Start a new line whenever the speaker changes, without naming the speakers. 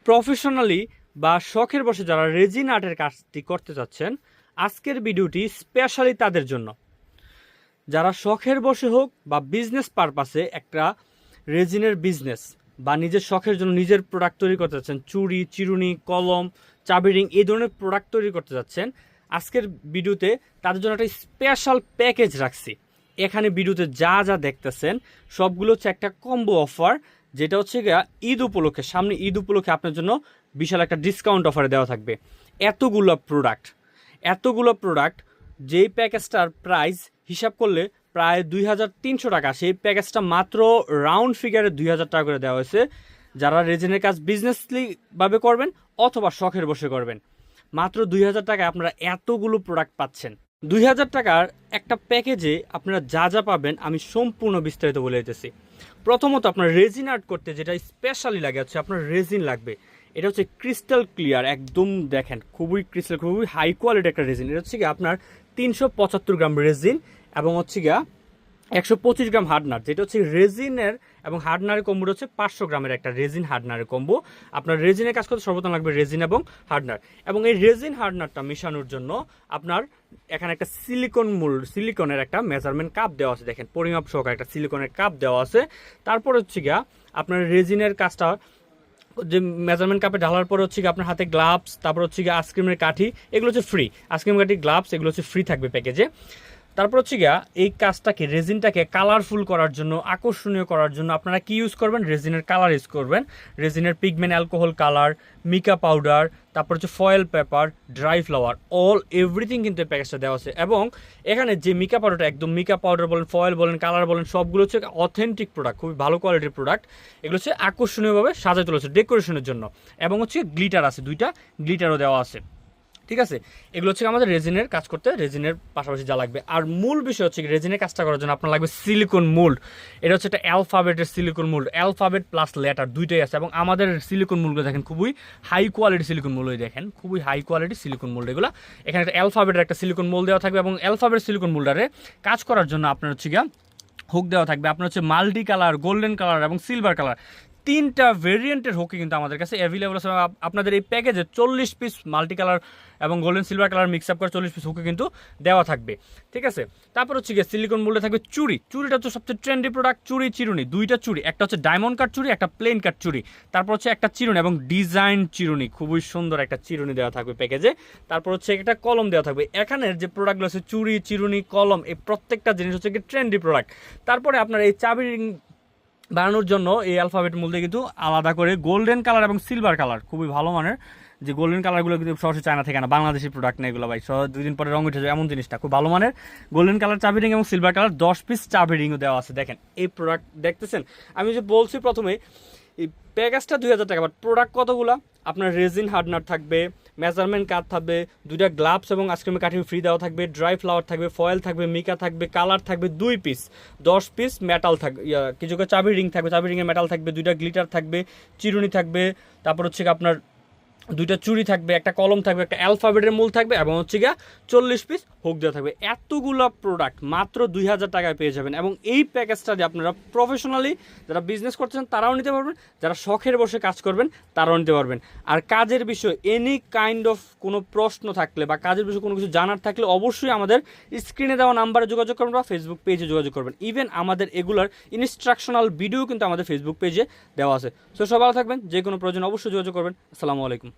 Professionally বা শখের বসে যারা রেজিন আর্টের কাজটি করতে চাচ্ছেন, আজকের ভিডিওটি স্পেশালি তাদের জন্য। যারা শখের বসে হোক বা বিজনেস পারপাসে একটা রেজিনের বিজনেস বা নিজের শখের জন্য নিজের প্রোডাক্ট তৈরি করতে চাচ্ছেন, চুড়ি, চিরুনি, কলম, চাবি রিং, এই ধরনের প্রোডাক্ট তৈরি করতে যাচ্ছেন, আজকের ভিডিওতে তাদের জন্য একটা স্পেশাল প্যাকেজ রাখছি। এখানে ভিডিওতে যা যা দেখতেছেন সবগুলো হচ্ছে একটা কম্বো অফার, যেটা হচ্ছে গিয়া ঈদ উপলক্ষে, সামনে ঈদ উপলক্ষে আপনার জন্য বিশাল একটা ডিসকাউন্ট অফারে দেওয়া থাকবে। এতগুলো প্রোডাক্ট যেই প্যাকেজটার প্রাইস হিসাব করলে প্রায় 2300 টাকা, সেই প্যাকেজটা মাত্র রাউন্ড ফিগারে 2000 টাকা করে দেওয়া হয়েছে। যারা রেজিনের কাজ বিজনেসলিভাবে করবেন অথবা শখের বসে করবেন, মাত্র 2000 টাকায় আপনারা এতগুলো প্রোডাক্ট পাচ্ছেন। 2000 টাকার একটা প্যাকেজে আপনারা যা যা পাবেন আমি সম্পূর্ণ বিস্তারিত বলে দিতেছি। প্রথমত আপনার রেজিন আর্ট করতে যেটা স্পেশালি লাগে হচ্ছে আপনার রেজিন লাগবে। এটা হচ্ছে ক্রিস্টাল ক্লিয়ার, একদম দেখেন খুবই ক্রিস্টাল, খুবই হাই কোয়ালিটি একটা রেজিন। এটা হচ্ছে কি আপনার 375 গ্রাম রেজিন এবং হচ্ছে গিয়া 125 গ্রাম হার্ডনার, যেটা হচ্ছে রেজিনের এবং হার্ডনারের কম্বোটা হচ্ছে 500 গ্রামের একটা রেজিন হার্ডনারের কম্বো। আপনার রেজিনের কাজ করতে সর্বপ্রথম লাগবে রেজিন এবং হার্ডনার, এবং এই রেজিন হার্ডনারটা মেশানোর জন্য আপনার এখানে একটা সিলিকনের একটা মেজারমেন্ট কাপ দেওয়া আছে, দেখেন পরিমাপ সহকারে একটা সিলিকনের কাপ দেওয়া আছে। তারপর হচ্ছে গিয়া আপনার রেজিনের কাজটা যে মেজারমেন্ট কাপে ঢালার পরে হচ্ছে আপনার হাতে গ্লাভস, তারপর হচ্ছে গিয়ে আইসক্রিমের কাঠি, এগুলো হচ্ছে ফ্রি। আইসক্রিম কাঠি, গ্লাভস, এগুলো হচ্ছে ফ্রি থাকবে প্যাকেজে। তারপর হচ্ছে গিয়া এই কাজটাকে, রেজিনটাকে কালারফুল করার জন্য, আকর্ষণীয় করার জন্য আপনারা কি ইউজ করবেন? রেজিনের কালার ইউজ করবেন। রেজিনের পিগমেন্ট অ্যালকোহল কালার, মিকা পাউডার, তারপর হচ্ছে foil paper, dry flower, everything কিন্তু এই প্যাকেজটা দেওয়া আছে। এবং এখানে যে মিকা পাউডারটা, একদম মিকা পাউডার বলেন, ফয়েল বলেন, কালার বলেন, সবগুলো হচ্ছে অথেন্টিক প্রোডাক্ট, খুবই ভালো কোয়ালিটির প্রোডাক্ট। এগুলো হচ্ছে আকর্ষণীয়ভাবে সাজাতে তুলেছে ডেকোরেশনের জন্য। এবং হচ্ছে গ্লিটার আছে, 2টা গ্লিটারও দেওয়া আছে। ঠিক আছে, এগুলো হচ্ছে আমাদের রেজিনের কাজ করতে, রেজিনের পাশাপাশি যা লাগবে। আর মূল বিষয় হচ্ছে রেজিনের কাজটা করার জন্য আপনার লাগবে সিলিকন মোল্ড। এটা হচ্ছে একটা অ্যালফাবেটের silicon mould, alphabet plus letter দুইটাই আছে। এবং আমাদের সিলিকন মোল্ডগুলো দেখেন খুবই হাই কোয়ালিটি সিলিকন মোল্ড, দেখেন খুবই হাই কোয়ালিটি সিলিকন মোল্ড এগুলো। এখানে একটা অ্যালফাবেটের একটা সিলিকন মোল্ড দেওয়া থাকবে, এবং অ্যালফাবেট সিলিকন মোল্ডারে কাজ করার জন্য আপনার হচ্ছে গিয়া হুক দেওয়া থাকবে। আপনার হচ্ছে মাল্টি কালার, গোল্ডেন কালার এবং সিলভার কালার, 3টা ভেরিয়েন্টের হুকই কিন্তু আমাদের কাছে অ্যাভেলেবল আছে। আপনাদের এই প্যাকেজে 40 পিস মাল্টি কালার এবং golden silver colour mix up করে 40 পিস হুকে কিন্তু দেওয়া থাকবে। ঠিক আছে, তারপর হচ্ছে গিয়ে সিলিকন মোল্ডে থাকবে চুড়িটা হচ্ছে সবচেয়ে ট্রেন্ডি প্রোডাক্ট। চিরুনি, 2টা চুড়ি, একটা হচ্ছে ডায়মন্ড কাট চুড়ি, একটা প্লেন কাট চুড়ি। তারপর হচ্ছে একটা চিরুনি এবং ডিজাইন চিরুনি, খুবই সুন্দর একটা চিরুনি দেওয়া থাকবে প্যাকেজে। তারপর হচ্ছে একটা কলম দেওয়া থাকবে। এখানের যে প্রোডাক্টগুলো আছে চুড়ি, চিরুনি, কলম, এই প্রত্যেকটা জিনিস হচ্ছে কি ট্রেন্ডি প্রোডাক্ট। তারপরে আপনার এই চাবি বানানোর জন্য এই অ্যালফাবেট মোল্ডে কিন্তু আলাদা করে গোল্ডেন কালার এবং সিলভার কালার, খুবই ভালো মানের, যে গোল্ডেন কালারগুলো কিন্তু সরাসরি চায়না থেকে না, বাংলাদেশি প্রোডাক্ট না এগুলো ভাই, 2 দিন পরে রং উঠে যায় এমন জিনিসটা, খুব ভালো মানের গোল্ডেন কালার চাবি রিং এবং সিলভার কালার 10 পিস চাবি রিংও দেওয়া আছে। দেখেন এই প্রোডাক্ট দেখতেছেন, আমি যে বলছি প্রথমে এই প্যাকেজটা 2000 টাকা, বাট প্রোডাক্ট কতগুলা? আপনার রেজিন হার্ডনার থাকবে, মেজারমেন্ট কাপ থাকবে, 2টা গ্লাভস এবং আইসক্রিমের কাঠি ফ্রি দেওয়া থাকবে, ড্রাই ফ্লাওয়ার থাকবে, ফয়েল থাকবে, মিকা থাকবে, কালার থাকবে 2 পিস, 10 পিস মেটাল থাকবে, কিছু চাবি রিং থাকবে, চাবি রিংয়ের মেটাল থাকবে, 2টা গ্লিটার থাকবে, চিরুনি থাকবে, তারপর হচ্ছে আপনার 2টা চুড়ি থাকবে, একটা কলম থাকবে, একটা অ্যালফাবেটের মূল থাকবে, এবং হচ্ছে গিয়া 40 পিস হুক দেওয়া থাকবে। এতগুলো প্রোডাক্ট মাত্র 2000 টাকায় পেয়ে যাবেন। এবং এই প্যাকেজটা দিয়ে আপনারা প্রফেশনালি যারা বিজনেস করছেন তারাও নিতে পারবেন, যারা শখের বসে কাজ করবেন তারাও নিতে পারবেন। আর কাজের বিষয়ে এনি কাইন্ড অফ কোনো প্রশ্ন থাকলে বা কাজের বিষয়ে কোনো কিছু জানার থাকলে অবশ্যই আমাদের স্ক্রিনে দেওয়া নাম্বারে যোগাযোগ করবেন বা ফেসবুক পেজে যোগাযোগ করবেন। ইভেন আমাদের এগুলার ইনস্ট্রাকশনাল ভিডিও কিন্তু আমাদের ফেসবুক পেজে দেওয়া আছে। সো সবাই ভালো থাকবেন, যে কোনো প্রয়োজন অবশ্যই যোগাযোগ করবেন। আসসালামু আলাইকুম।